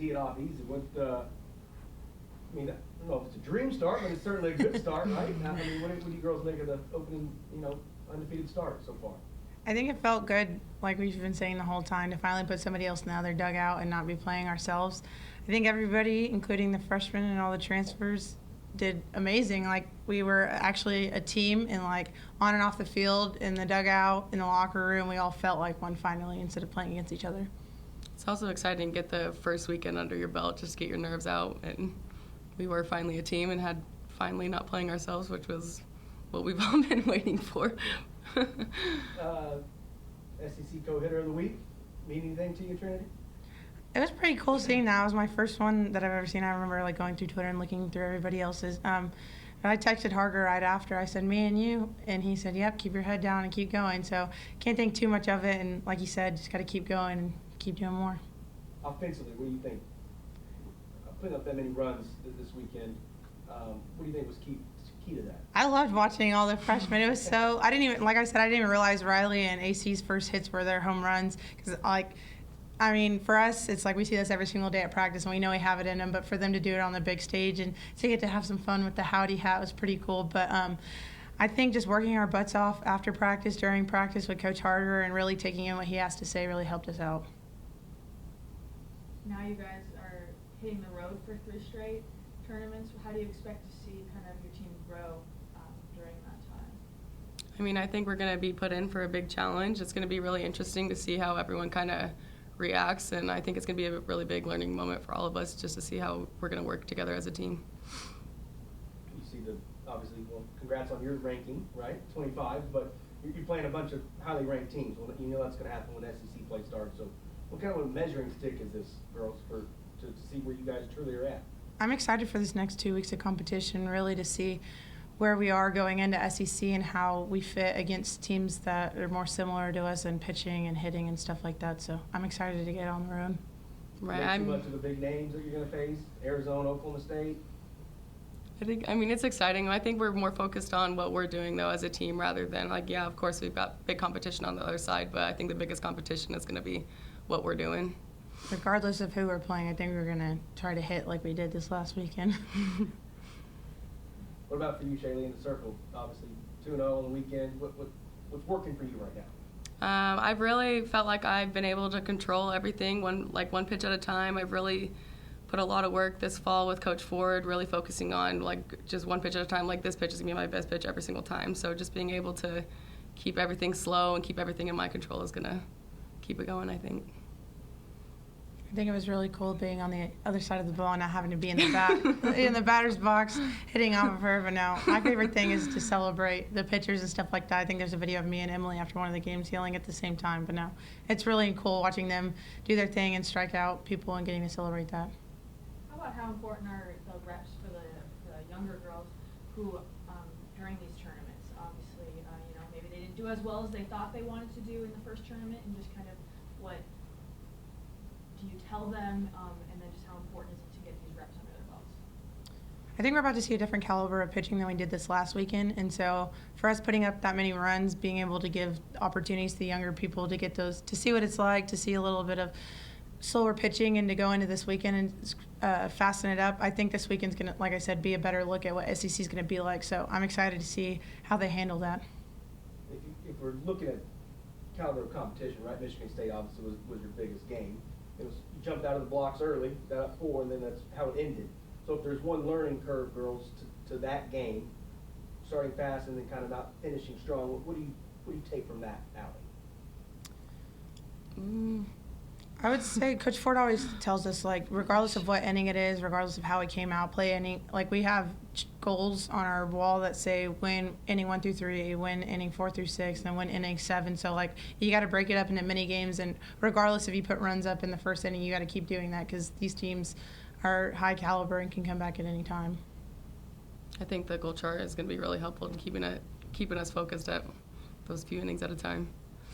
tee it off easy. I mean, I don't know if it's a dream start, but it's certainly a good start, right? I mean, what do you girls make of the opening, undefeated start so far? I think it felt good, like we've been saying the whole time, to finally put somebody else in the other dugout and not be playing ourselves. I think everybody, including the freshmen and all the transfers, did amazing. Like, we were actually a team, and like on and off the field, in the dugout, in the locker room, we all felt like one finally instead of playing against each other. It's also exciting to get the first weekend under your belt, just get your nerves out, and we were finally a team and had finally not playing ourselves, which was what we've all been waiting for. SEC co-hitter of the week, mean anything to you, Trinity? It was pretty cool seeing that. It was my first one that I've ever seen. I remember like going through Twitter and looking through everybody else's. And I texted Harger right after. I said, "Me and you," and he said, "Yep, keep your head down and keep going." So can't think too much of it. And like you said, just got to keep going and keep doing more. Offensively, what do you think? Putting up that many runs this weekend, what do you think was key to that? I loved watching all the freshmen. It was so, I didn't even realize Riley and AC's first hits were their home runs. Because, for us, it's like we see this every single day at practice, and we know we have it in them. But for them to do it on the big stage and to get to have some fun with the howdy hat was pretty cool. But I think just working our butts off after practice, during practice with Coach Harger, and really taking in what he has to say really helped us out. Now you guys are hitting the road for 3 straight tournaments. How do you expect to see kind of your team grow during that time? I think we're going to be put in for a big challenge. It's going to be really interesting to see how everyone kind of reacts, and I think it's going to be a really big learning moment for all of us just to see how we're going to work together as a team. You see obviously, congrats on your ranking, right? 25, but you're playing a bunch of highly ranked teams. Well, you know that's going to happen when SEC play starts. So what kind of a measuring stick is this, girls, to see where you guys truly are at? I'm excited for this next 2 weeks of competition, really to see where we are going into SEC and how we fit against teams that are more similar to us in pitching and hitting and stuff like that. So I'm excited to get on the road. Right. Too much of the big names that you're going to face? Arizona, Oklahoma State? It's exciting. I think we're more focused on what we're doing, though, as a team rather than, of course we've got big competition on the other side, but I think the biggest competition is going to be what we're doing. Regardless of who we're playing, I think we're going to try to hit like we did this last weekend. What about for you, Shaylee, in the circle? Obviously, 2-0 on the weekend. What's working for you right now? I've really felt like I've been able to control everything one pitch at a time. I've really put a lot of work this fall with Coach Ford, really focusing on just one pitch at a time. Like, this pitch is going to be my best pitch every single time. So just being able to keep everything slow and keep everything in my control is going to keep it going, I think. I think it was really cool being on the other side of the ball and not having to be in the batter's box hitting off of her. But no, my favorite thing is to celebrate the pitchers and stuff like that. I think there's a video of me and Emily after one of the games yelling at the same time. But no, it's really cool watching them do their thing and strike out people and getting to celebrate that. How about how important are the reps for the younger girls who during these tournaments, obviously, maybe they didn't do as well as they thought they wanted to do in the first tournament, and just kind of what do you tell them, and then just how important is it to get these reps under their belts? I think we're about to see a different caliber of pitching than we did this last weekend, and so for us putting up that many runs, being able to give opportunities to the younger people to get those, to see what it's like, to see a little bit of slower pitching and to go into this weekend and fasten it up. I think this weekend's going to, like I said, be a better look at what SEC is going to be like, so I'm excited to see how they handle that. If we're looking at caliber of competition, right, Michigan State obviously was your biggest game. You jumped out of the blocks early, got up 4, and then that's how it ended. So if there's one learning curve, girls, to that game, starting fast and then kind of not finishing strong, what do you take from that outing? I would say Coach Ford always tells us, regardless of what inning it is, regardless of how it came out, play inning. We have goals on our wall that say win inning 1 through 3, win inning 4 through 6, and win inning 7. So, you got to break it up into mini games, and regardless if you put runs up in the first inning, you got to keep doing that because these teams are high caliber and can come back at any time. I think the goal chart is going to be really helpful in keeping us focused at those few innings at a time.